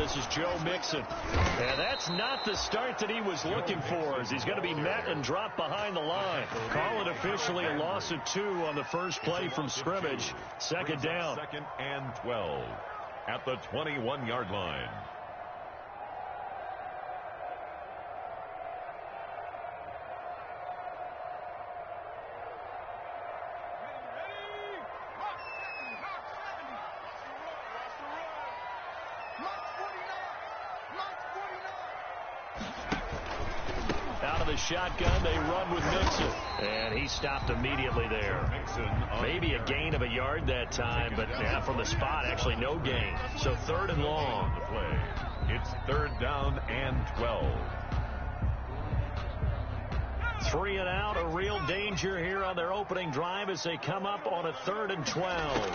This is Joe Mixon. And that's not the start that he was looking for, as he's going to be met and dropped behind the line. Call it officially a loss of 2 on the first play from scrimmage. Second down. 2nd and 12 at the 21-yard line. Out of the shotgun, they run with Mixon. And he stopped immediately there. Maybe a gain of a yard that time, but from the spot, actually no gain. So 3rd and long. It's 3rd down and 12. 3 and out, a real danger here on their opening drive as they come up on a 3rd and 12.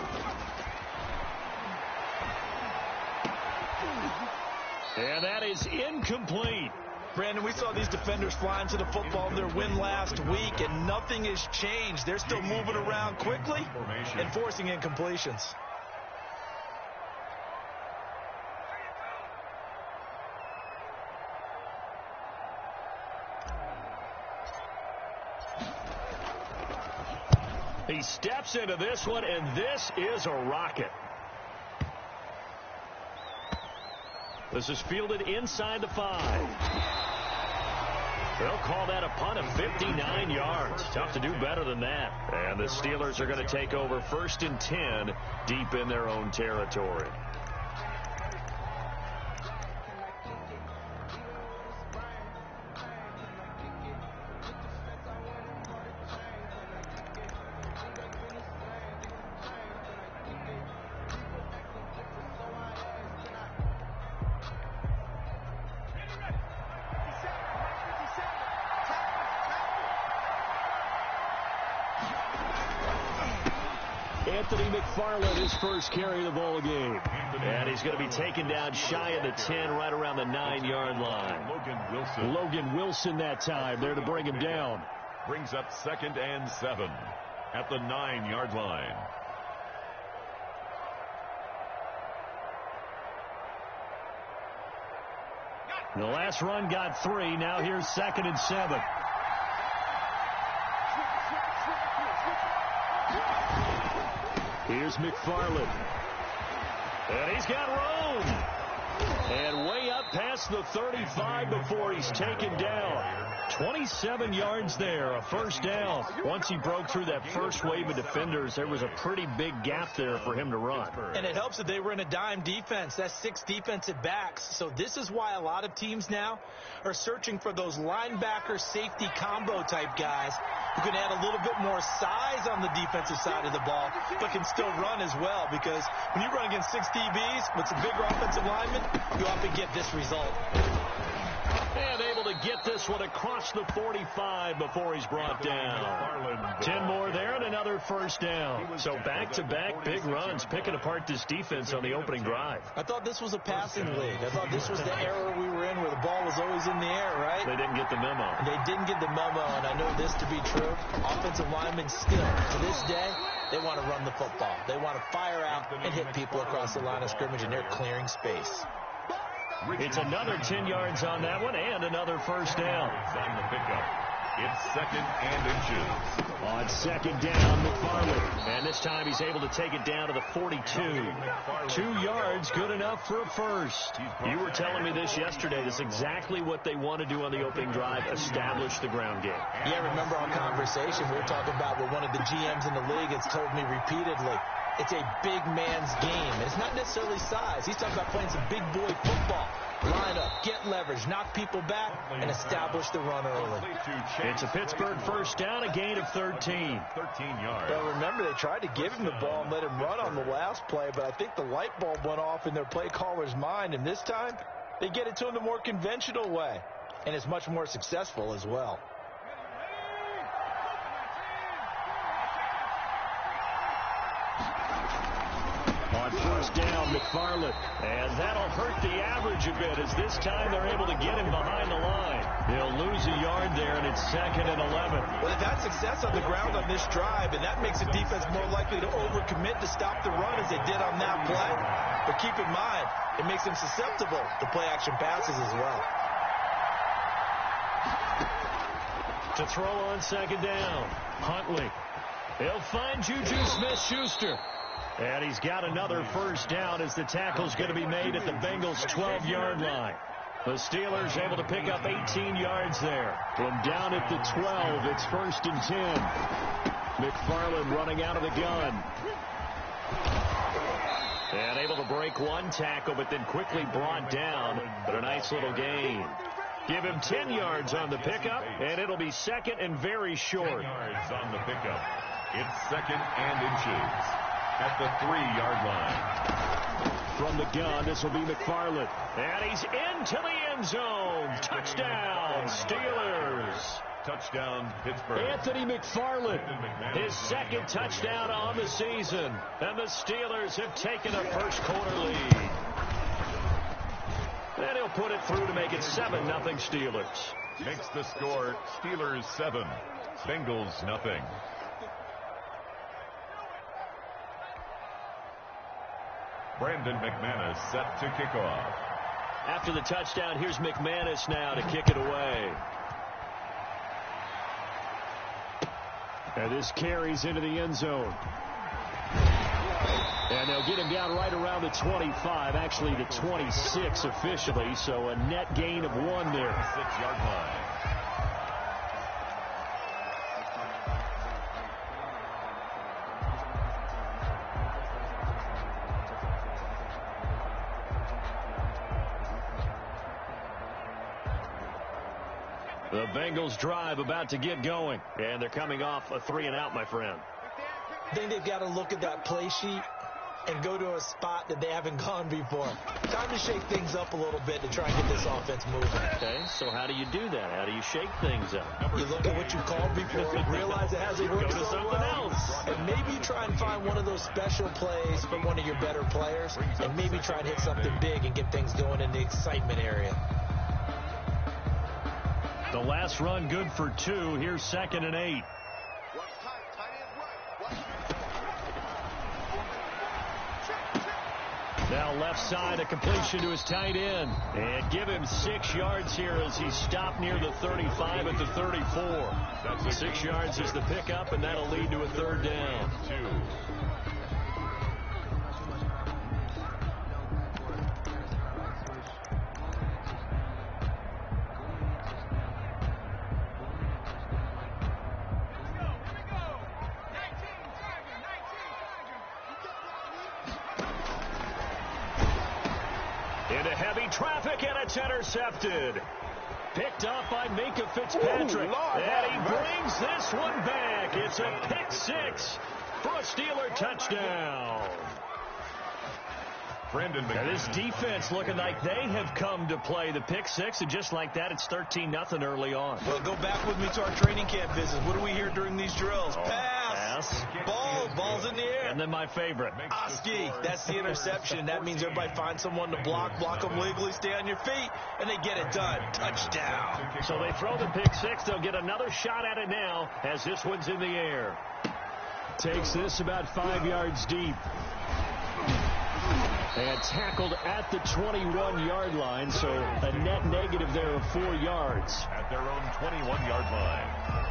And that is incomplete. Brandon, we saw these defenders flying to the football in their win last week, and nothing has changed. They're still moving around quickly and forcing incompletions. He steps into this one, and this is a rocket. This is fielded inside the 5. They'll call that a punt of 59 yards. Tough to do better than that. And the Steelers are going to take over 1st and 10 deep in their own territory. Anthony McFarland, his first carry of the ball game. And he's going to be taken down shy of the 10, right around the 9-yard line. Logan Wilson that time there to bring him down. Brings up 2nd and 7 at the 9-yard line. The last run got 3. Now here's 2nd and 7. Here's McFarland. And he's got room. And way up past the 35 before he's taken down. 27 yards there, a first down. Once he broke through that first wave of defenders, there was a pretty big gap there for him to run. And it helps that they were in a dime defense. That's 6 defensive backs. So this is why a lot of teams now are searching for those linebacker safety combo type guys who can add a little bit more size on the defensive side of the ball, but can still run as well, because when you run against 6 DBs with some bigger offensive linemen, you often get this result. And able to get this one across the 45 before he's brought down. 10 more there and another first down. So back-to-back big runs, picking apart this defense on the opening drive. I thought this was a passing league. I thought this was the era we were in where the ball was always in the air, right? They didn't get the memo. They didn't get the memo, and I know this to be true. Offensive linemen still, to this day, they want to run the football. They want to fire out and hit people across the line of scrimmage, and they're clearing space. It's another 10 yards on that one and another first down. On the pickup, it's 2nd and inches. On 2nd down, McFarland. And this time he's able to take it down to the 42. 2 yards, good enough for a first. You were telling me this yesterday. This is exactly what they want to do on the opening drive, establish the ground game. Yeah, remember our conversation. We were talking about what one of the GMs in the league has told me repeatedly. It's a big man's game. And it's not necessarily size. He's talking about playing some big boy football. Line up, get leverage, knock people back, and establish the run early. It's a Pittsburgh first down, a gain of 13. 13 yards. Well, remember, they tried to give him the ball and let him run on the last play, but I think the light bulb went off in their play caller's mind, and this time they get it to him the more conventional way, and it's much more successful as well. On first down, McFarland. And that'll hurt the average a bit as this time they're able to get him behind the line. He'll lose a yard there, and it's 2nd and 11. Well, they've had success on the ground on this drive, and that makes the defense more likely to overcommit to stop the run as they did on that play. But keep in mind, it makes them susceptible to play-action passes as well. To throw on 2nd down, Huntley. He'll find Juju Smith-Schuster. And he's got another first down as the tackle's going to be made at the Bengals' 12-yard line. The Steelers able to pick up 18 yards there. From down at the 12, it's 1st and 10. McFarland running out of the gun. And able to break one tackle, but then quickly brought down. But a nice little gain. Give him 10 yards on the pickup, and it'll be 2nd and very short. 10 yards on the pickup. It's 2nd and inches at the 3-yard line. From the gun, this will be McFarland. And he's into the end zone. Touchdown, Steelers. Touchdown, Pittsburgh. Anthony McFarland, his 2nd touchdown on the season. And the Steelers have taken a first-quarter lead. And he'll put it through to make it 7-0 Steelers. Makes the score Steelers 7, Bengals nothing. Brandon McManus set to kick off. After the touchdown, here's McManus now to kick it away. And this carries into the end zone. And they'll get him down right around the 25, actually the 26 officially, so a net gain of 1 there. 6-yard line. The Bengals drive about to get going, and they're coming off a 3-and-out, my friend. I think they've got to look at that play sheet and go to a spot that they haven't gone before. Time to shake things up a little bit to try and get this offense moving. Okay, so how do you do that? How do you shake things up? You look at what you called before, realize it hasn't worked go to so something well, else. and maybe you try and find one of those special plays from one of your better players, and maybe try and hit something big and get things going in the excitement area. The last run good for 2. Here's 2nd and 8. Now left side, a completion to his tight end. And give him 6 yards here as he's stopped near the 35 at the 34. 6 yards is the pickup, and that'll lead to a 3rd down. 2. Into heavy traffic, and it's intercepted. Picked off by Minka Fitzpatrick. And he brings this one back. It's a pick 6 for a Steeler touchdown. Brandon Now McManus. this defense looking like they have come to play the pick 6, and just like that, it's 13-0 early on. Well, go back with me to our training camp visits. What do we hear during these drills? Pass. Ball's in the air. And then my favorite. Oski, that's the interception. That means everybody finds someone to block them legally, stay on your feet, and they get it done. Touchdown. So they throw the pick 6. They'll get another shot at it now as this one's in the air. Takes this about 5 yards deep. And tackled at the 21-yard line, so a net negative there of 4 yards. At their own 21-yard line.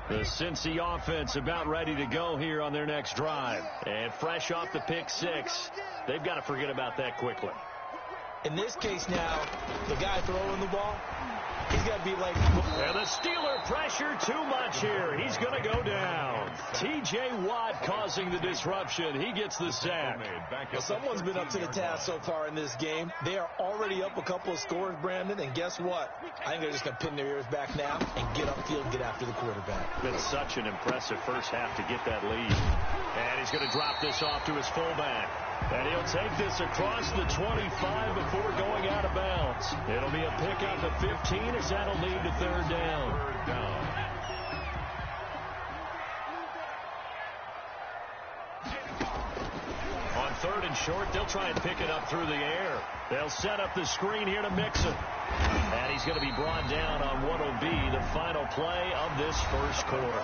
The Cincy offense about ready to go here on their next drive. And fresh off the pick 6, they've got to forget about that quickly. In this case now, the guy throwing the ball, he's got to be like... And the Steeler pressure too much here. He's going to go down. T.J. Watt causing the disruption. He gets the sack. Well, someone's been up to the task so far in this game. They are already up a couple of scores, Brandon, and guess what? I think they're just going to pin their ears back now and get upfield and get out. after the quarterback. Been such an impressive first half to get that lead. And he's going to drop this off to his fullback. And he'll take this across the 25 before going out of bounds. It'll be a pickup at 15 as that'll lead to third down. Third down. On third and short, they'll try and pick it up through the air. They'll set up the screen here to Mixon. And he's going to be brought down on what will be the final play of this first quarter.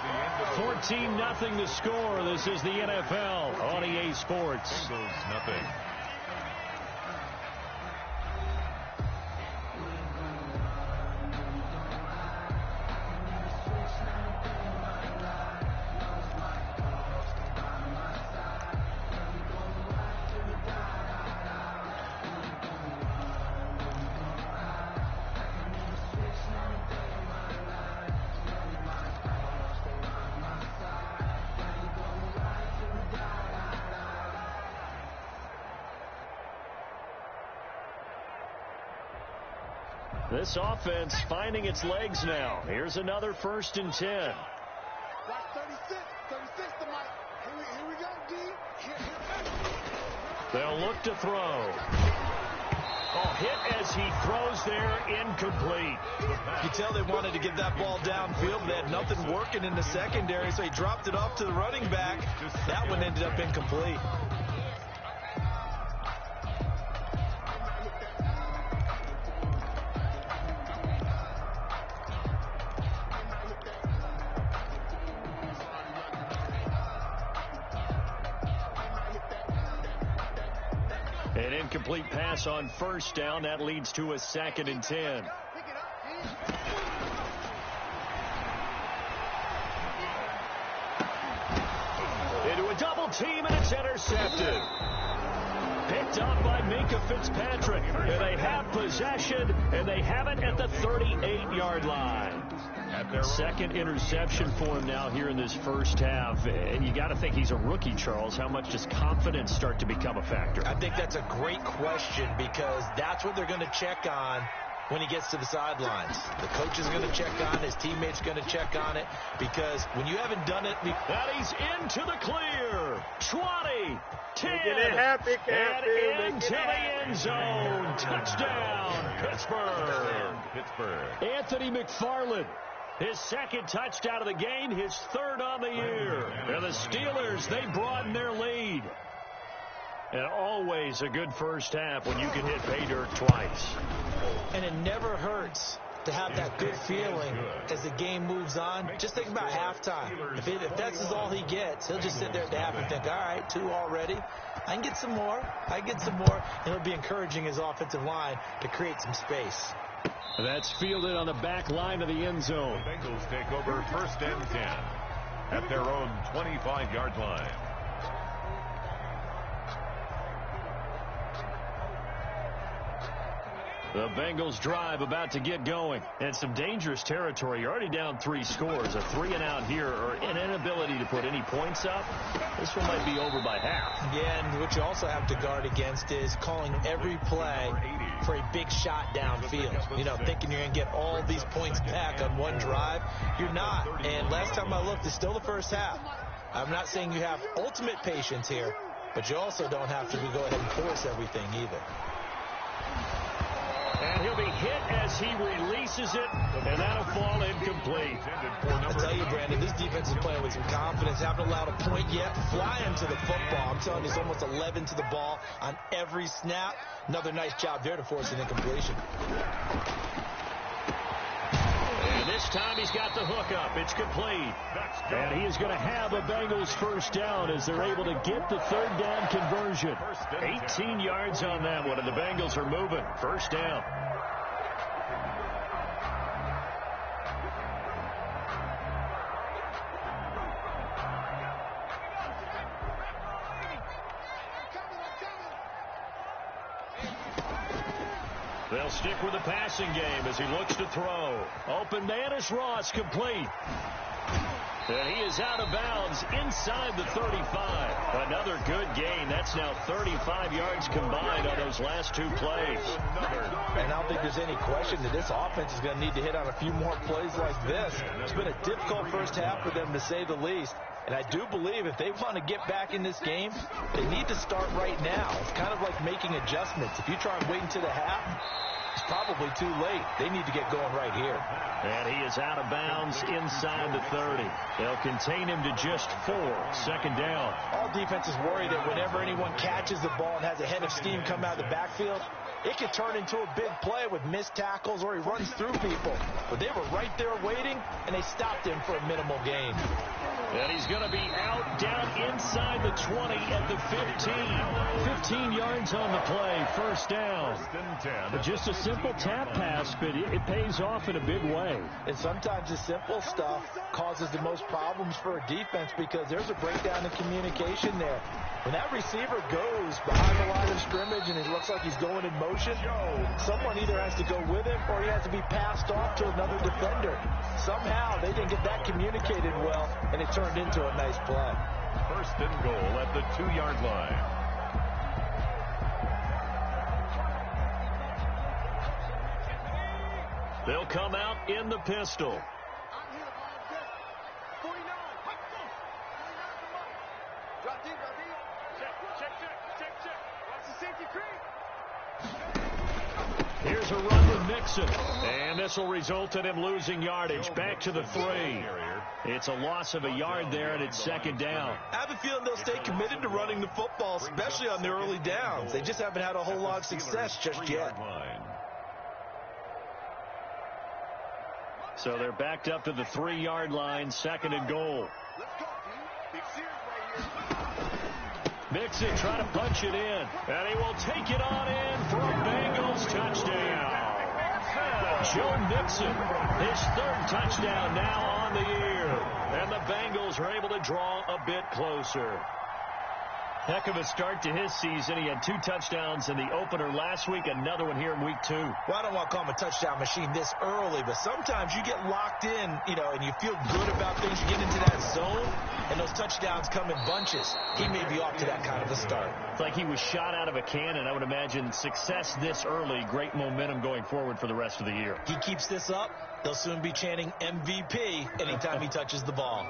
14-0 the score. This is the NFL on EA Sports. Bengals nothing. This offense finding its legs now. Here's another 1st and 10. Watch 36 to Mike. Here we go, D. They'll look to throw. Oh, hit as he throws there, incomplete. You tell they wanted to get that ball downfield, but they had nothing working in the secondary, so he dropped it off to the running back. That one ended up incomplete. An incomplete pass on 1st down. That leads to a 2nd and 10. Into a double team, and it's intercepted. Picked up by Minkah Fitzpatrick. And they have possession, and they have it at the 38-yard line. Second interception for him now here in this first half. And you got to think he's a rookie, Charles. How much does confidence start to become a factor? I think that's a great question because that's what they're going to check on when he gets to the sidelines. The coach is going to check on it. His teammates going to check on it because when you haven't done it before. And he's into the clear. 20, 10, and into the end zone. Touchdown, Pittsburgh. Anthony McFarland. His 2nd touchdown of the game, his 3rd on the year. And the Steelers, they broaden their lead. And always a good first half when you can hit pay dirt twice. And it never hurts to have that good feeling as the game moves on. Just think about halftime. If that's all he gets, he'll just sit there at the half and think, all right, 2 already. I can get some more. And he'll be encouraging his offensive line to create some space. That's fielded on the back line of the end zone. The Bengals take over 1st and 10 at their own 25-yard line. The Bengals drive about to get going. And some dangerous territory. You're already down 3 scores. A 3-and-out here or an inability to put any points up. This one might be over by half. Yeah, and what you also have to guard against is calling every play for a big shot downfield. You know, thinking you're going to get all these points back on one drive. You're not. And last time I looked, it's still the first half. I'm not saying you have ultimate patience here, but you also don't have to go ahead and force everything either. And he'll be hit as he releases it, and that'll fall incomplete. I tell you, Brandon, this defense is playing with some confidence. Haven't allowed a point yet. Flying to the football. I'm telling you, it's almost 11 to the ball on every snap. Another nice job there to force an incompletion. And this time he's got the hook up. It's complete. And he is going to have a Bengals 1st down as they're able to get the 3rd down conversion. 18 yards on that one, and the Bengals are moving. 1st down. They'll stick with the passing game as he looks to throw. Open man is Ross, complete. And he is out of bounds inside the 35. Another good gain. That's now 35 yards combined on those last two plays. And I don't think there's any question that this offense is going to need to hit on a few more plays like this. It's been a difficult first half for them, to say the least. And I do believe if they want to get back in this game, they need to start right now. It's kind of like making adjustments. If you try and wait until the half, it's probably too late. They need to get going right here. And he is out of bounds inside the 30. They'll contain him to just 4. Second down. All defenses worry that whenever anyone catches the ball and has a head of steam come out of the backfield, it could turn into a big play with missed tackles or he runs through people. But they were right there waiting, and they stopped him for a minimal gain. And he's going to be out down inside the 20 at the 15. 15 yards on the play, first down. Just a simple tap pass, but it pays off in a big way. And sometimes the simple stuff causes the most problems for a defense because there's a breakdown in communication there. When that receiver goes behind the line of scrimmage and it looks like he's going in motion, someone either has to go with him or he has to be passed off to another defender. Somehow they didn't get that communicated well, and it turned into a nice play. First and goal at the 2-yard line. They'll come out in the pistol. I'm here all day. 49. 49, drop deep, drop deep. Check. Watch the safety creep. Here's a run with Mixon. And this will result in him losing yardage. Back to the 3. It's a loss of a yard there, and it's second down. I have a feeling they'll stay committed to running the football, especially on the early downs. They just haven't had a whole lot of success just yet. So they're backed up to the 3-yard line, second and goal. Let's go, team. Big series right here. Mixon trying to punch it in, and he will take it on in for a Bengals touchdown. Joe Mixon, his 3rd touchdown now on the year, and the Bengals are able to draw a bit closer. Heck of a start to his season. He had 2 touchdowns in the opener last week, another one here in week 2. Well, I don't want to call him a touchdown machine this early, but sometimes you get locked in, and you feel good about things. You get into that zone, and those touchdowns come in bunches. He may be off to that kind of a start. It's like he was shot out of a cannon. I would imagine success this early, great momentum going forward for the rest of the year. He keeps this up, they'll soon be chanting MVP anytime he touches the ball.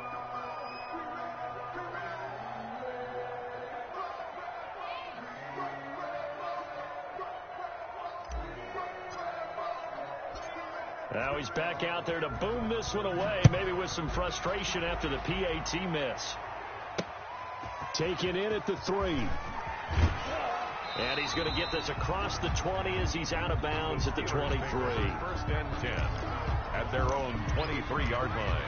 Now he's back out there to boom this one away, maybe with some frustration after the PAT miss. Taken in at the 3. And he's going to get this across the 20 as he's out of bounds at the 23. First and 10 at their own 23-yard line.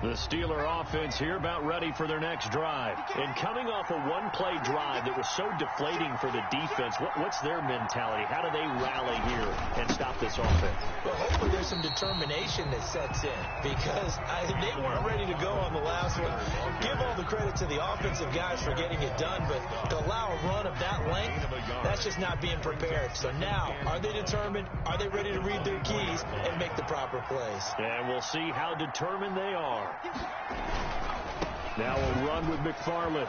The Steeler offense here about ready for their next drive. And coming off a one-play drive that was so deflating for the defense, what's their mentality? How do they rally here and stop this offense? Well, hopefully there's some determination that sets in because they weren't ready to go on the last one. Give all the credit to the offensive guys for getting it done, but to allow a run of that length, that's just not being prepared. So now, are they determined? Are they ready to read their keys and make the proper plays? And we'll see how determined they are. Now we'll run with McFarland.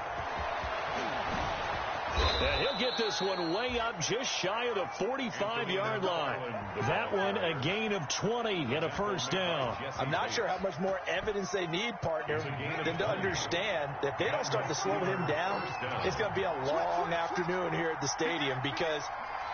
And he'll get this one way up just shy of the 45-yard line. That one a gain of 20 and a first down. I'm not sure how much more evidence they need, partner, than to understand that if they don't start to slow him down, it's going to be a long afternoon here at the stadium because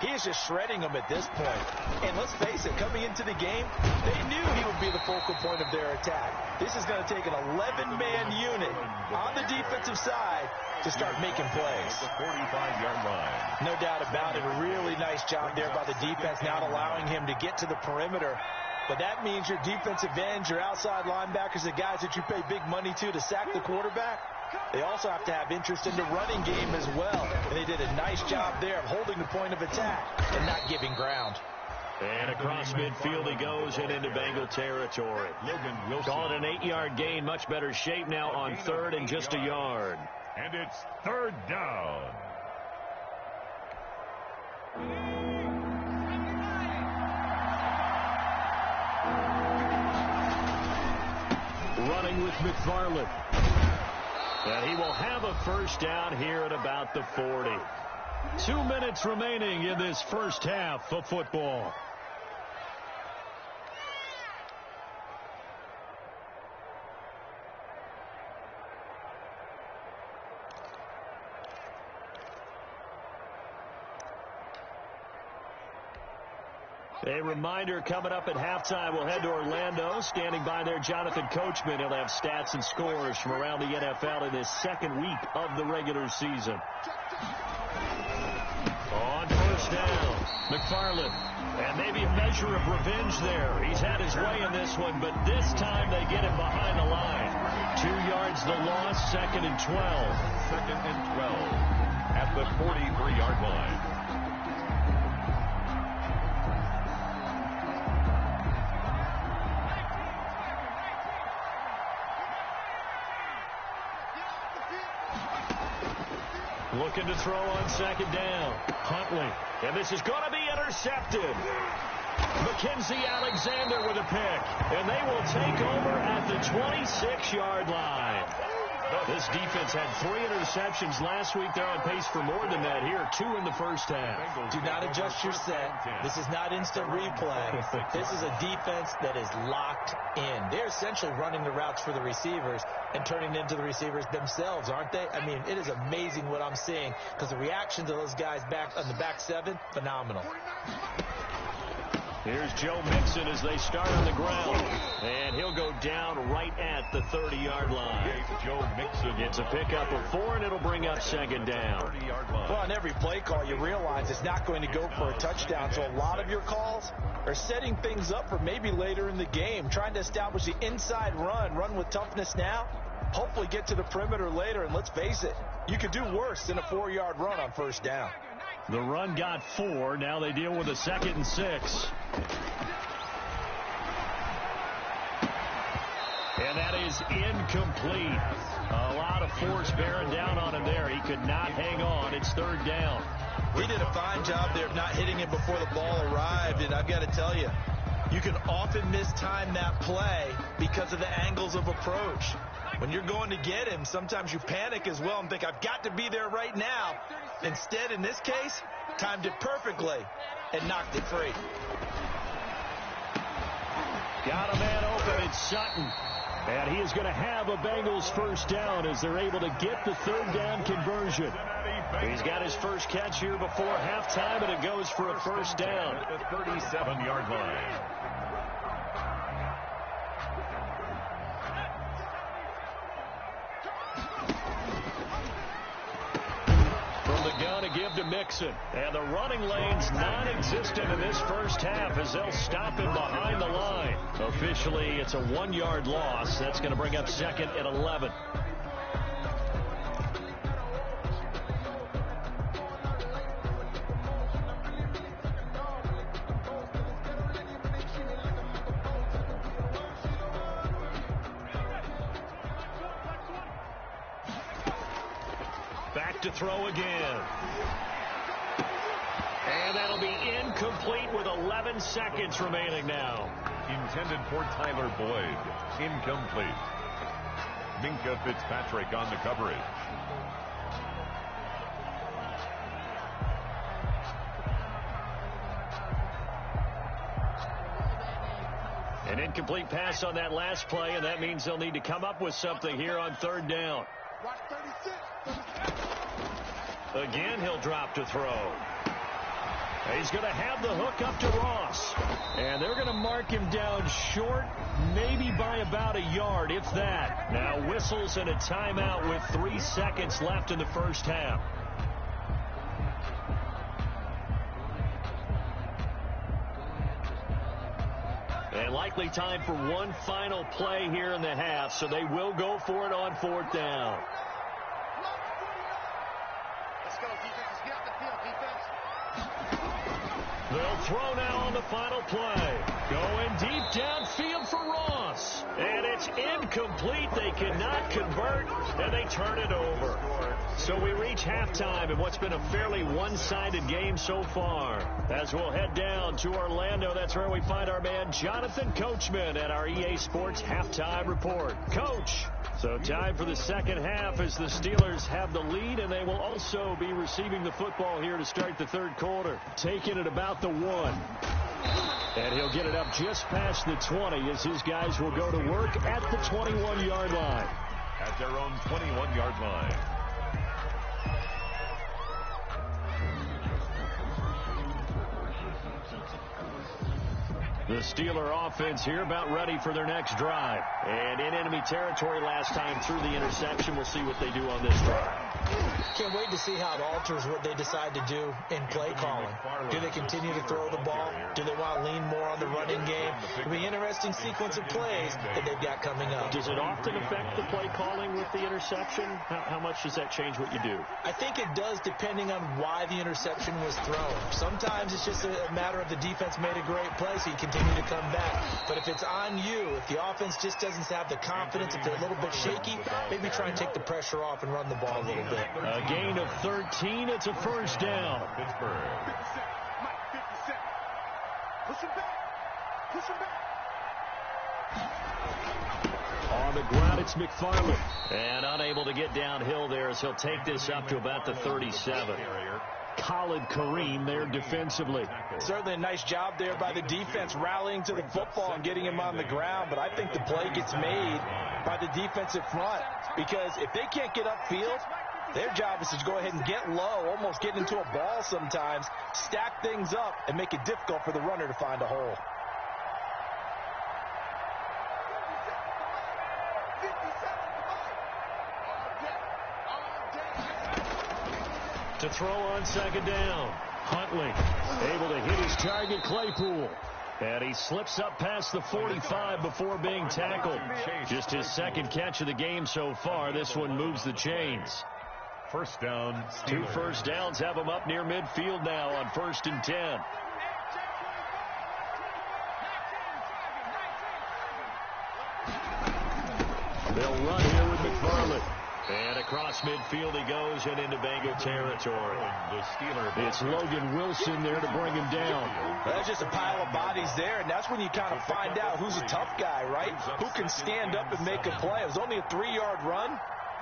he is just shredding them at this point. And let's face it, coming into the game, they knew he would be the focal point of their attack. This is going to take an 11-man unit on the defensive side to start making plays. The 45-yard line. No doubt about it. A really nice job there by the defense, not allowing him to get to the perimeter. But that means your defensive ends, your outside linebackers, the guys that you pay big money to sack the quarterback, they also have to have interest in the running game as well. And they did a nice job there of holding the point of attack and not giving ground. And across midfield he goes and into Bengal territory. Call it an 8-yard gain. Much better shape now on 3rd and just a yard. And it's 3rd down. running with McFarland. And he will have a first down here at about the 40. 2 minutes remaining in this first half of football. A reminder, coming up at halftime, we'll head to Orlando. Standing by there, Jonathan Coachman. He'll have stats and scores from around the NFL in this second week of the regular season. On first down, McFarland. And maybe a measure of revenge there. He's had his way in this one, but this time they get him behind the line. 2 yards the loss, 2nd and 12. 2nd and 12 at the 43-yard line. Looking to throw on 2nd down. Huntley. And this is going to be intercepted. Mackenzie Alexander with a pick. And they will take over at the 26-yard line. This defense had 3 interceptions last week. They're on pace for more than that here. 2 in the first half. Do not adjust your set. This is not instant replay. This is a defense that is locked in. They're essentially running the routes for the receivers and turning them into the receivers themselves, aren't they? I mean, it is amazing what I'm seeing because the reaction to those guys back on the back 7, phenomenal. Here's Joe Mixon as they start on the ground. And he'll go down right at the 30-yard line. Joe Mixon gets a pickup of 4, and it'll bring up 2nd down. Well, on every play call, you realize it's not going to go for a touchdown. So a lot of your calls are setting things up for maybe later in the game, trying to establish the inside run with toughness now, hopefully get to the perimeter later. And let's face it, you could do worse than a 4-yard run on first down. The run got 4. Now they deal with a 2nd and 6. And that is incomplete. A lot of force bearing down on him there. He could not hang on. It's 3rd down. We did a fine job there of not hitting him before the ball arrived. And I've got to tell you, you can often mistime that play because of the angles of approach. When you're going to get him, sometimes you panic as well and think, I've got to be there right now. Instead, in this case, timed it perfectly and knocked it free. Got a man open. It's Sutton. And he is going to have a Bengals first down as they're able to get the 3rd down conversion. He's got his first catch here before halftime, and it goes for a first down at the 37-yard line. To give to Mixon. And the running lane's non-existent in this first half as they'll stop him behind the line. Officially, it's a 1-yard loss. That's going to bring up 2nd and 11. Back to throw again. And that'll be incomplete with 11 seconds remaining now. Intended for Tyler Boyd. Incomplete. Minka Fitzpatrick on the coverage. An incomplete pass on that last play, and that means they'll need to come up with something here on 3rd down. Again, he'll drop to throw. He's going to have the hook up to Ross. And they're going to mark him down short, maybe by about a yard, if that. Now whistles and a timeout with 3 seconds left in the first half. And likely time for one final play here in the half, so they will go for it on 4th down. Let's go, defense. Get off the field, defense. They'll throw now on the final play. Going deep downfield for Ross. And it's incomplete. incomplete. They cannot convert, and they turn it over. So we reach halftime in what's been a fairly one-sided game so far. As we'll head down to Orlando, that's where we find our man Jonathan Coachman at our EA Sports Halftime Report. Coach, so time for the second half as the Steelers have the lead, and they will also be receiving the football here to start the third quarter. Taking it about the 1. And he'll get it up just past the 20 as his guys will go to work at the 21-yard line. At their own 21-yard line. The Steeler offense here about ready for their next drive. And in enemy territory last time through the interception. We'll see what they do on this drive. Can't wait to see how it alters what they decide to do in play calling. Do they continue to throw the ball? Do they want to lean more on the running game? It'll be an interesting sequence of plays that they've got coming up. Does it often affect the play calling with the interception? How much does that change what you do? I think it does depending on why the interception was thrown. Sometimes it's just a matter of the defense made a great play, so you continue to come back. But if it's on you, if the offense just doesn't have the confidence, if they're a little bit shaky, maybe try and take the pressure off and run the ball a little bit. A gain of 13. It's a first down. Pittsburgh. Push him back. Push him back. On the ground, it's McFarland. And unable to get downhill there as he'll take this up to about the 37. Khalid Kareem there defensively. Certainly a nice job there by the defense rallying to the football and getting him on the ground, but I think the play gets made by the defensive front because if they can't get upfield, their job is to go ahead and get low, almost get into a ball sometimes, stack things up, and make it difficult for the runner to find a hole. To throw on second down. Huntley able to hit his target, Claypool. And he slips up past the 45 before being tackled. Just his second catch of the game so far. This one moves the chains. First down. Steelers. 2 first downs have him up near midfield now on 1st and 10. They'll run here with McFarland. And across midfield he goes and into Bengal territory. It's Logan Wilson there to bring him down. There's just a pile of bodies there, and that's when you kind of find out who's a tough guy, right? Who can stand up and make a play. It was only a 3-yard run,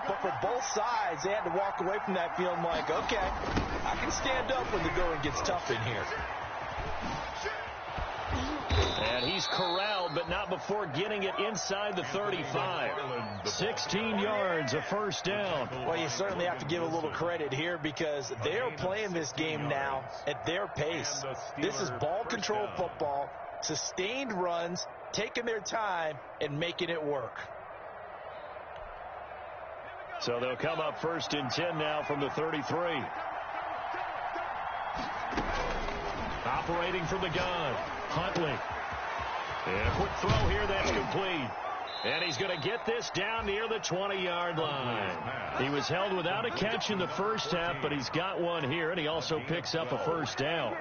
but for both sides, they had to walk away from that feeling like, okay, I can stand up when the going gets tough in here. And he's corralled, but not before getting it inside the 35. 16 yards, a first down. Well, you certainly have to give a little credit here because they're playing this game now at their pace. This is ball control football, sustained runs, taking their time, and making it work. So they'll come up 1st and 10 now from the 33. Operating from the gun, Huntley. And a quick throw here that's complete. And he's going to get this down near the 20-yard line. He was held without a catch in the first half, but he's got one here, and he also picks up a first down.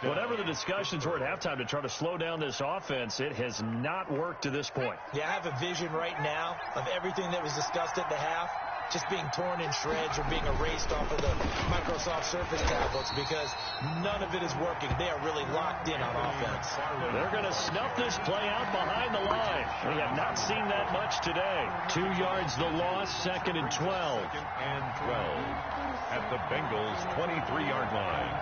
Whatever the discussions were at halftime to try to slow down this offense, it has not worked to this point. Yeah, I have a vision right now of everything that was discussed at the half just being torn in shreds or being erased off of the Microsoft Surface tablets because none of it is working. They are really locked in on offense. They're going to snuff this play out behind the line. We have not seen that much today. 2 yards the loss, 2nd and 12. 2nd and 12 at the Bengals' 23-yard line.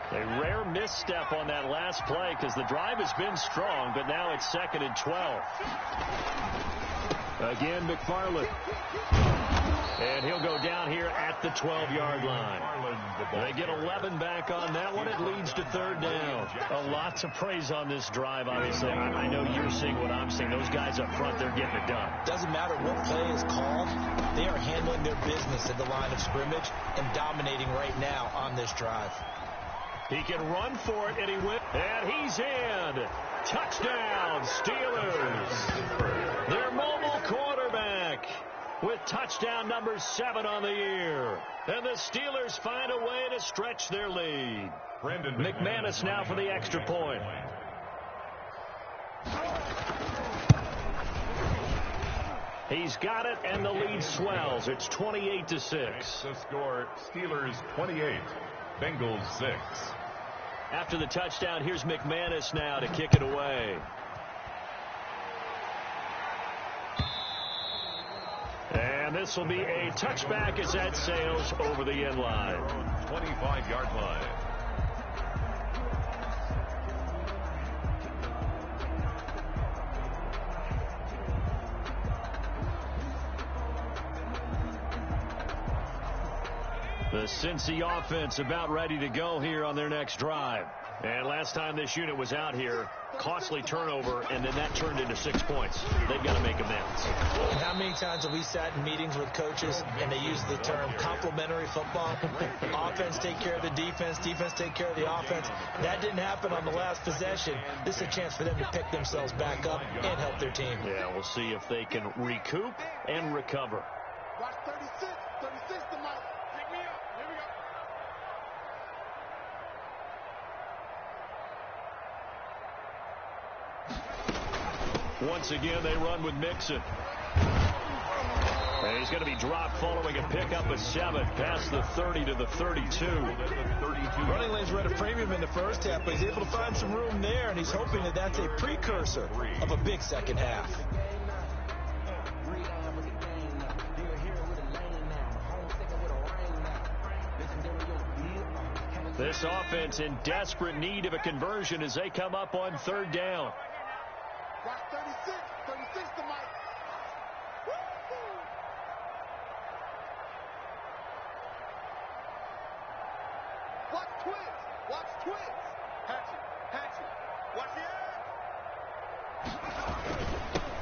A rare misstep on that last play because the drive has been strong, but now it's 2nd and 12. Again, McFarland. And he'll go down here at the 12-yard line. They get 11 back on that one. It leads to 3rd down. A lot to praise on this drive, obviously. I know you're seeing what I'm seeing. Those guys up front, they're getting it done. Doesn't matter what play is called. They are handling their business at the line of scrimmage and dominating right now on this drive. He can run for it, and he went. And he's in. Touchdown, Steelers. Their mobile quarterback. with touchdown number 7 on the year. And the Steelers find a way to stretch their lead. McManus now for the extra point. He's got it, and the lead swells. It's 28-6. The score, Steelers 28, Bengals 6. After the touchdown, here's McManus now to kick it away. And this will be a touchback as that sails over the end line. 25-yard line. The Cincy offense about ready to go here on their next drive. And last time this unit was out here, costly turnover, and then that turned into 6 points. They've got to make amends. And how many times have we sat in meetings with coaches and they use the term complementary football? Offense take care of the defense, defense take care of the offense. That didn't happen on the last possession. This is a chance for them to pick themselves back up and help their team. Yeah, we'll see if they can recoup and recover. Watch 36 to Mike. Pick me up. Here we go. Once again, they run with Mixon. And he's going to be dropped following a pickup of 7 past the 30 to the 32. Running lanes were at a premium in the first half, but he's able to find some room there, and he's hoping that that's a precursor of a big second half. This offense in desperate need of a conversion as they come up on 3rd down. Watch 36 to Mike. Watch twins. Hatchet. Watch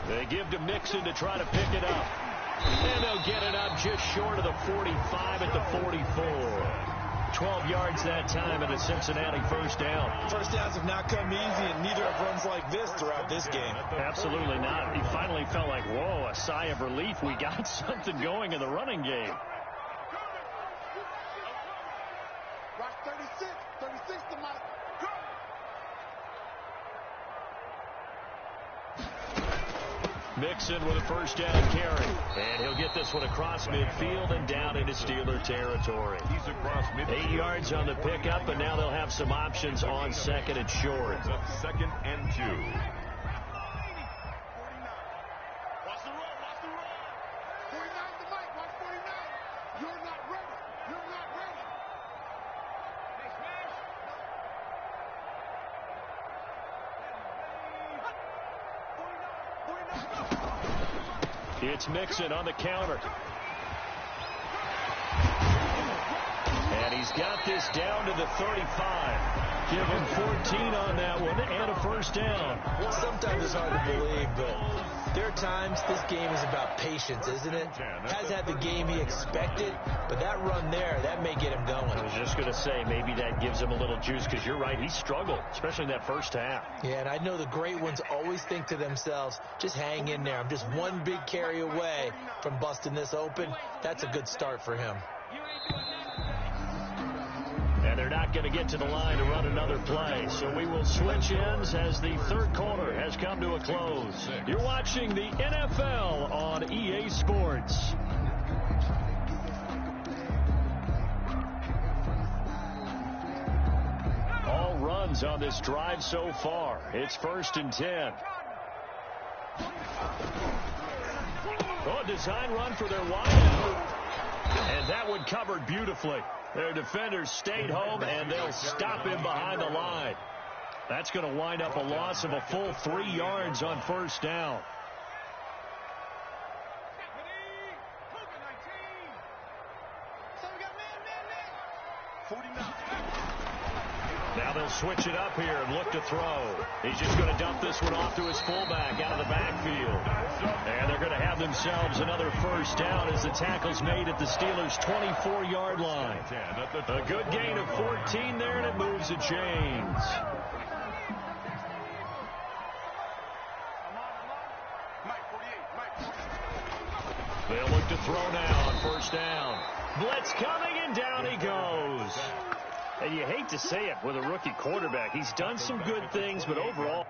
the They give to Mixon to try to pick it up. And they'll get it up just short of the 45 at the 44. 12 yards that time and a Cincinnati first down. First downs have not come easy, and neither have runs like this throughout this game. Absolutely not. He finally felt like, whoa, a sigh of relief. We got something going in the running game. Watch 36 to Mike. Mixon with a first down carry. And he'll get this one across midfield and down into Steeler territory. He's across midfield. 8 yards on the pickup, and now they'll have some options on 2nd and short. 2nd and 2. Watch the roll. 49 to Mike. Watch 49. You're not ready. It's Mixon on the counter. And he's got this down to the 35. Give him 14 on that one and a first down. Sometimes it's hard to believe, but there are times this game is about patience, isn't it? Has had the game he expected, but that run there, that may get him going. I was just going to say, maybe that gives him a little juice, because you're right, he struggled, especially in that first half. Yeah, and I know the great ones always think to themselves, just hang in there. I'm just one big carry away from busting this open. That's a good start for him. And they're not going to get to the line to run another play. So we will switch ends as the 3rd quarter has come to a close. You're watching the NFL on EA Sports. All runs on this drive so far. It's 1st and 10. Oh, design run for their wideout. And that one covered beautifully. Their defenders stayed home, and they'll stop him behind the line. That's going to wind up a loss of a full 3 yards on first down. Now they'll switch it up here and look to throw. He's just going to dump this one off to his fullback out of the backfield. And they're going to have themselves another first down as the tackle's made at the Steelers' 24-yard line. A good gain of 14 there, and it moves the chains. They'll look to throw now on first down. Blitz coming, and down he goes. And you hate to say it with a rookie quarterback. He's done some good things, but overall...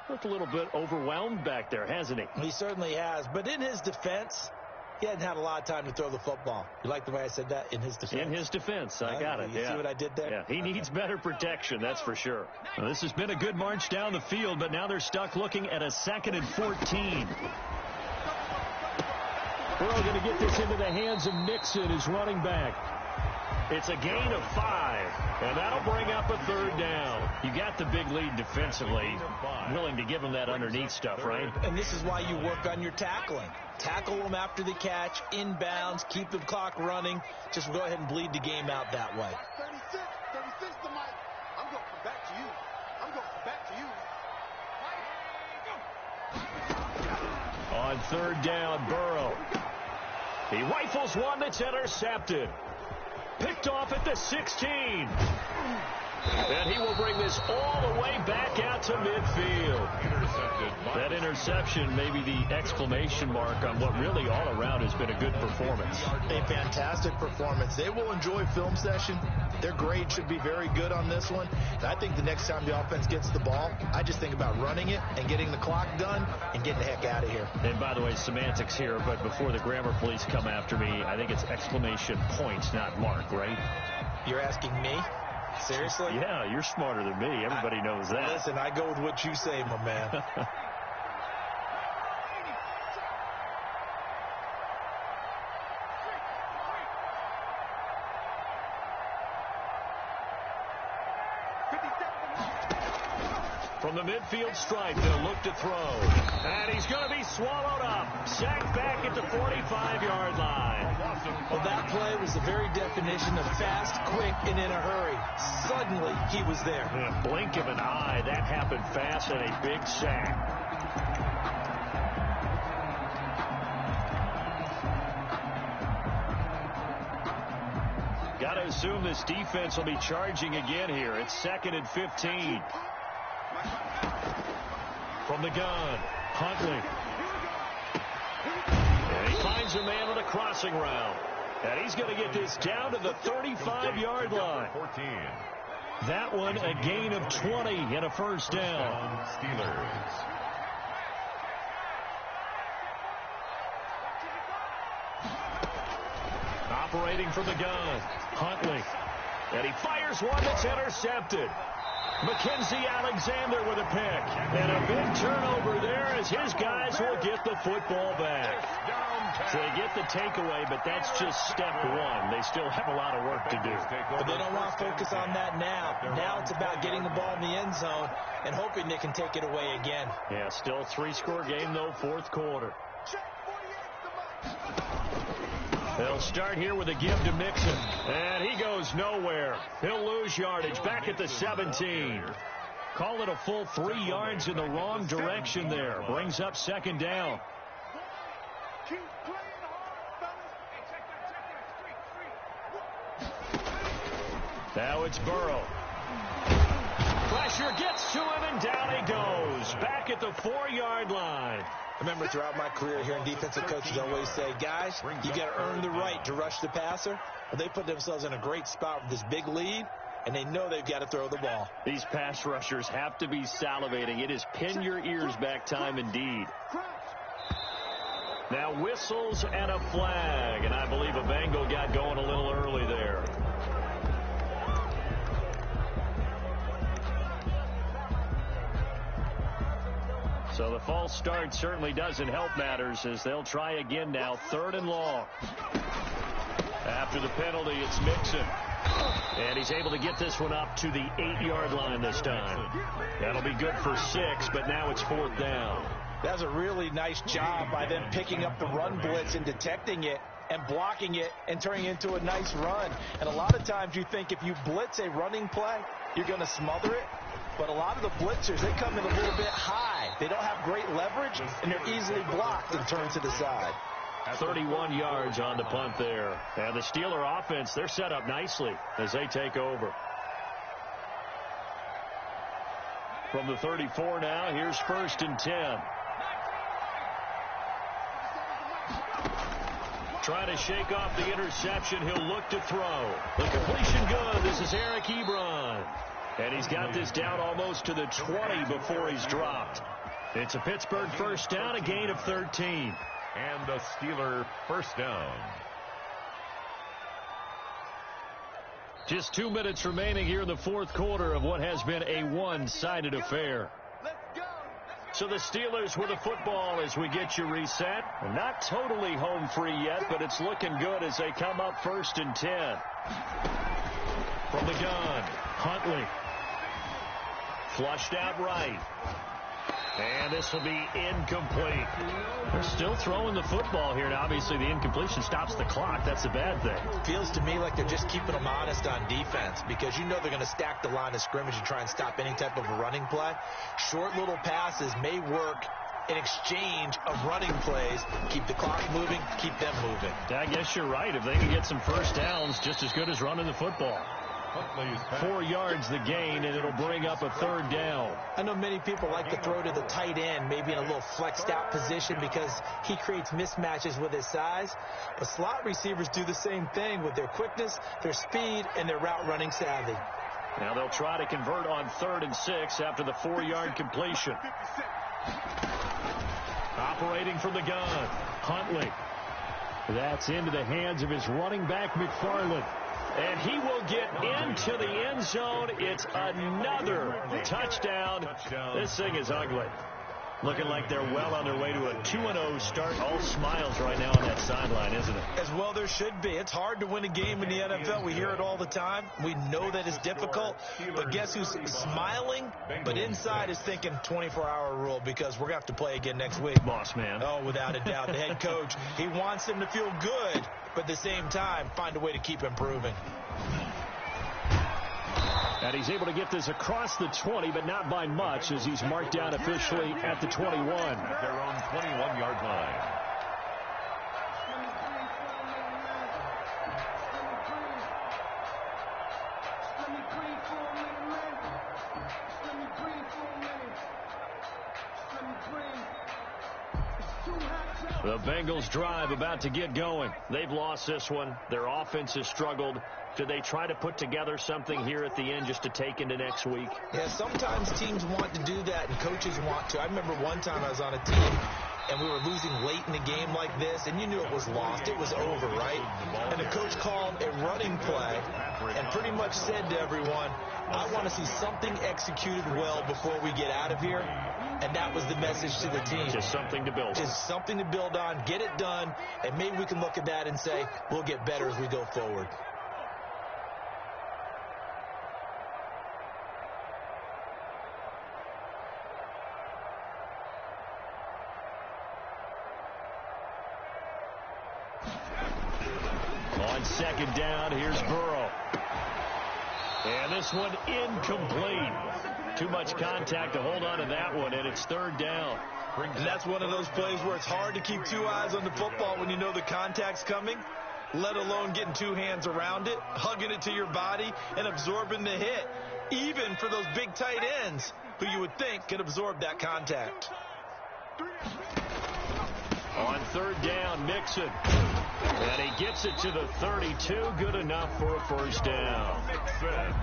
Looked a little bit overwhelmed back there, hasn't he? He certainly has. But in his defense, he hadn't had a lot of time to throw the football. You like the way I said that? In his defense? In his defense. I got it. You see what I did there? Yeah, he needs better protection, that's for sure. Well, this has been a good march down the field, but now they're stuck looking at a 2nd and 14. Burrow going to get this into the hands of Nixon, his running back. It's a gain of 5, and that'll bring up a 3rd down. You got the big lead defensively, willing to give them that underneath stuff, right? And this is why you work on your tackling. Tackle them after the catch, inbounds, keep the clock running. Just go ahead and bleed the game out that way. 36 to Mike. I'm going to back to you. I'm going to back to you. On 3rd down, Burrow. He rifles one that's intercepted. Picked off at the 16. And he will bring this all the way back out to midfield. That interception may be the exclamation mark on what really all around has been a good performance. A fantastic performance. They will enjoy film session. Their grade should be very good on this one. And I think the next time the offense gets the ball, I just think about running it and getting the clock done and getting the heck out of here. And by the way, semantics here, but before the grammar police come after me, I think it's exclamation points, not mark, right? You're asking me? Seriously? Yeah, you're smarter than me. Everybody knows that. Listen, I go with what you say, my man. From the midfield stripe, they'll look to throw. And he's going to be swallowed up. Sacked back at the 45-yard line. Well, that play was the very definition of fast, quick, and in a hurry. Suddenly, he was there. In a blink of an eye, that happened fast and a big sack. Got to assume this defense will be charging again here. It's 2nd and 15. From the gun, Huntley. And he finds a man on a crossing route. And he's going to get this down to the 35-yard line. 14. That one a gain of 20 and a first down. Steelers. Operating from the gun, Huntley. And he fires one that's intercepted. Mackenzie Alexander with a pick. And a big turnover there as his guys will get the football back. So they get the takeaway, but that's just step one. They still have a lot of work to do. But they don't want to focus on that now. Now it's about getting the ball in the end zone and hoping they can take it away again. Yeah, still a 3-score game, though, 4th quarter. They'll start here with a give to Mixon. And he goes nowhere. He'll lose yardage back at the 17. Call it a full 3 yards in the wrong direction there. Brings up 2nd down. Now it's Burrow. Pressure gets to him, and down he goes. Back at the 4-yard line. Remember, throughout my career here in defensive coaches, I always say, guys, you got to earn the right to rush the passer. Well, they put themselves in a great spot with this big lead, and they know they've got to throw the ball. These pass rushers have to be salivating. It is pin your ears back time indeed. Now whistles and a flag, and I believe a Bengal got going a little early there. So the false start certainly doesn't help matters as they'll try again now. 3rd and long. After the penalty, it's Mixon. And he's able to get this one up to the 8-yard line this time. That'll be good for 6, but now it's 4th down. That's a really nice job by them picking up the run blitz and detecting it and blocking it and turning it into a nice run. And a lot of times you think if you blitz a running play, you're going to smother it. But a lot of the blitzers, they come in a little bit high. They don't have great leverage, and they're easily blocked and turned to the side. 31 yards on the punt there. And the Steeler offense, they're set up nicely as they take over. From the 34 now, here's 1st and 10. Trying to shake off the interception. He'll look to throw. The completion good. This is Eric Ebron. And he's got this down almost to the 20 before he's dropped. It's a Pittsburgh first down, a gain of 13. And the Steeler first down. Just 2 minutes remaining here in the fourth quarter of what has been a one-sided affair. So the Steelers with the football as we get you reset. Not totally home free yet, but it's looking good as they come up 1st and 10. From the gun, Huntley. Flushed out right. And this will be incomplete. They're still throwing the football here. And obviously, the incompletion stops the clock. That's a bad thing. Feels to me like they're just keeping them honest on defense because you know they're going to stack the line of scrimmage and try and stop any type of a running play. Short little passes may work in exchange of running plays. Keep the clock moving, keep them moving. I guess you're right. If they can get some first downs, just as good as running the football. 4 yards the gain, and it'll bring up a 3rd down. I know many people like to throw to the tight end, maybe in a little flexed out position because he creates mismatches with his size. But slot receivers do the same thing with their quickness, their speed, and their route running savvy. Now they'll try to convert on 3rd and 6 after the 4-yard completion. Operating from the gun, Huntley. That's into the hands of his running back, McFarland. And he will get into the end zone. It's another touchdown. This thing is ugly. Looking like they're well on their way to a 2-0 start. All smiles right now on that sideline, isn't it? As well there should be. It's hard to win a game in the NFL. We hear it all the time. We know that it's difficult. But guess who's smiling? But inside is thinking 24-hour rule because we're going to have to play again next week. Boss man. Oh, without a doubt. The head coach, he wants them to feel good, but at the same time, find a way to keep improving. And he's able to get this across the 20, but not by much as he's marked down officially at the 21. At their own 21-yard line. The Bengals drive about to get going. They've lost this one. Their offense has struggled. Do they try to put together something here at the end just to take into next week? Yeah, sometimes teams want to do that and coaches want to. I remember one time I was on a team and we were losing late in the game like this, and you knew it was lost. It was over, right? And the coach called a running play and pretty much said to everyone, I want to see something executed well before we get out of here. And that was the message to the team. Just something to build on. Just something to build on, get it done, and maybe we can look at that and say, we'll get better as we go forward. On 2nd down, here's Burrow. And this one incomplete. Too much contact to hold on to that one, and it's 3rd down. And that's one of those plays where it's hard to keep 2 eyes on the football when you know the contact's coming, let alone getting 2 hands around it, hugging it to your body, and absorbing the hit, even for those big tight ends who you would think could absorb that contact. On 3rd down, Mixon. And he gets it to the 32. Good enough for a first down.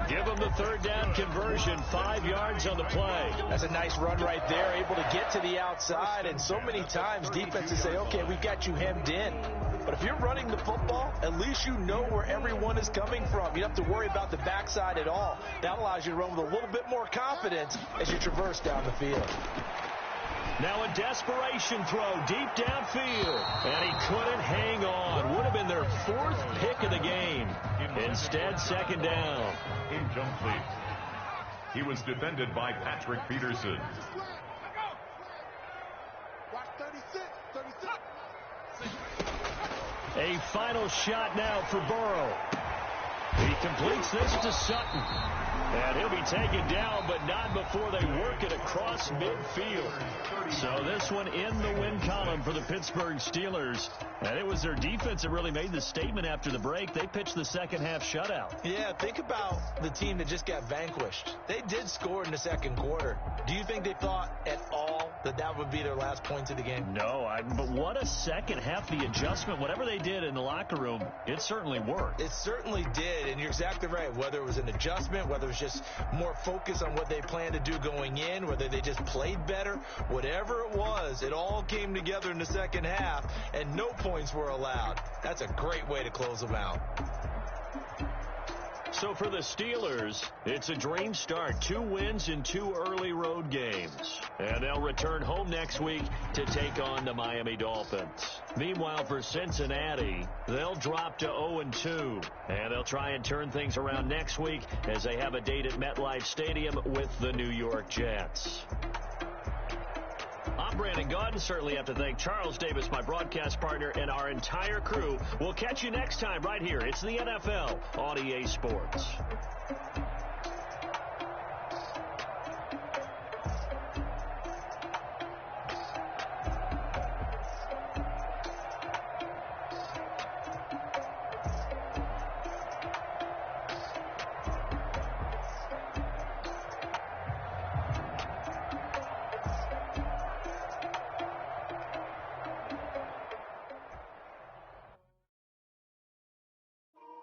Give him the 3rd down conversion. 5 yards on the play. That's a nice run right there, able to get to the outside. And so many times defenses say, okay, we've got you hemmed in. But if you're running the football, at least you know where everyone is coming from. You don't have to worry about the backside at all. That allows you to run with a little bit more confidence as you traverse down the field. Now a desperation throw deep downfield. And he couldn't hang on. Would have been their 4th pick of the game. Instead, 2nd down. Incomplete. He was defended by Patrick Peterson. Watch 36. A final shot now for Burrow. He Completes this to Sutton. And he'll be taken down, but not before they work it across midfield. So this one in the win column for the Pittsburgh Steelers. And it was their defense that really made the statement after the break. They pitched the second half shutout. Yeah, think about the team that just got vanquished. They did score in the second quarter. Do you think they thought at all that that would be their last points of the game? No, but what a second half. The adjustment, whatever they did in the locker room, it certainly worked. It certainly did, and you're exactly right. Whether it was an adjustment, whether it was just more focus on what they planned to do going in, whether they just played better, whatever it was, it all came together in the second half, and no points were allowed. That's a great way to close them out. So for the Steelers, it's a dream start. 2 wins in 2 early road games. And they'll return home next week to take on the Miami Dolphins. Meanwhile, for Cincinnati, they'll drop to 0-2. And they'll try and turn things around next week as they have a date at MetLife Stadium with the New York Jets. I'm Brandon Gaudin. Certainly have to thank Charles Davis, my broadcast partner, and our entire crew. We'll catch you next time right here. It's the NFL on EA Sports.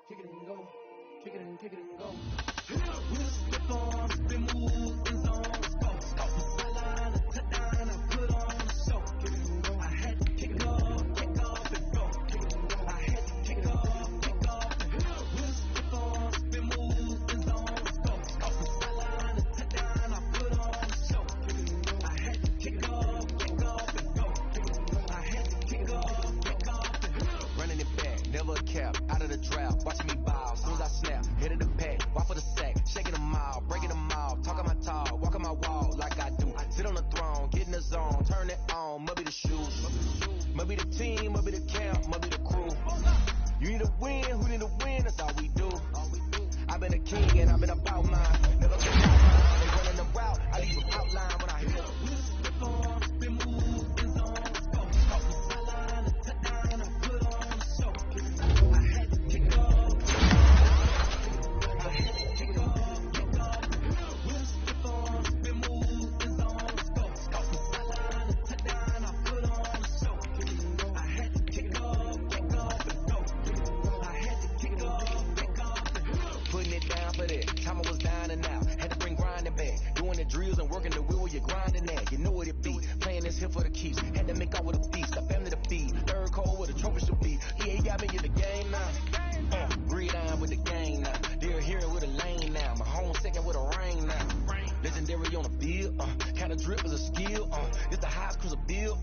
Kick it and go. Kick it and go. We'll step on, spin, move, in zone. Let's go. Off the sideline, a touchdown, I put on the show. Kick it and go. I had to kick off and go. Kick it and go. I had to kick off and go. We'll step on, spin, move, in zone. Let's go. Off the sideline, a touchdown, I put on the show. Kick it and go. I had to kick off and go. Kick it and go. I had to kick off and go. Running it back, never a cap, out of the draft. Watching me bow, soon as I snap, hit of the pack, walk for the sack, shaking them out, breaking them out, talking my talk, walking my wall like I do. Sit on the throne, get in the zone, turn it on, must be the shoes, must be the team, must be the camp, must be the crew. You need a win, who need a win, that's all we do. I've been a king and I've been about mine, never been about mine. They running the route, I leave an outline when I hit it. We step on, spin, move, in zone, let's go. Off the sideline, a touchdown, I put on the show. I had to kick off. Time I was down and out, had to bring grinding back. Doing the drills and working the wheel where you're grinding at. You know what it be, playing this here for the keeps. Had to make out with a feast, a family to feed. Third cold with a trophy should be. Yeah, got me in the game now. Breed on with the game now. They're here with a lane now. My home second with a rain now. Legendary on the field, kind of drip is a skill. It's the highest cruiser bill.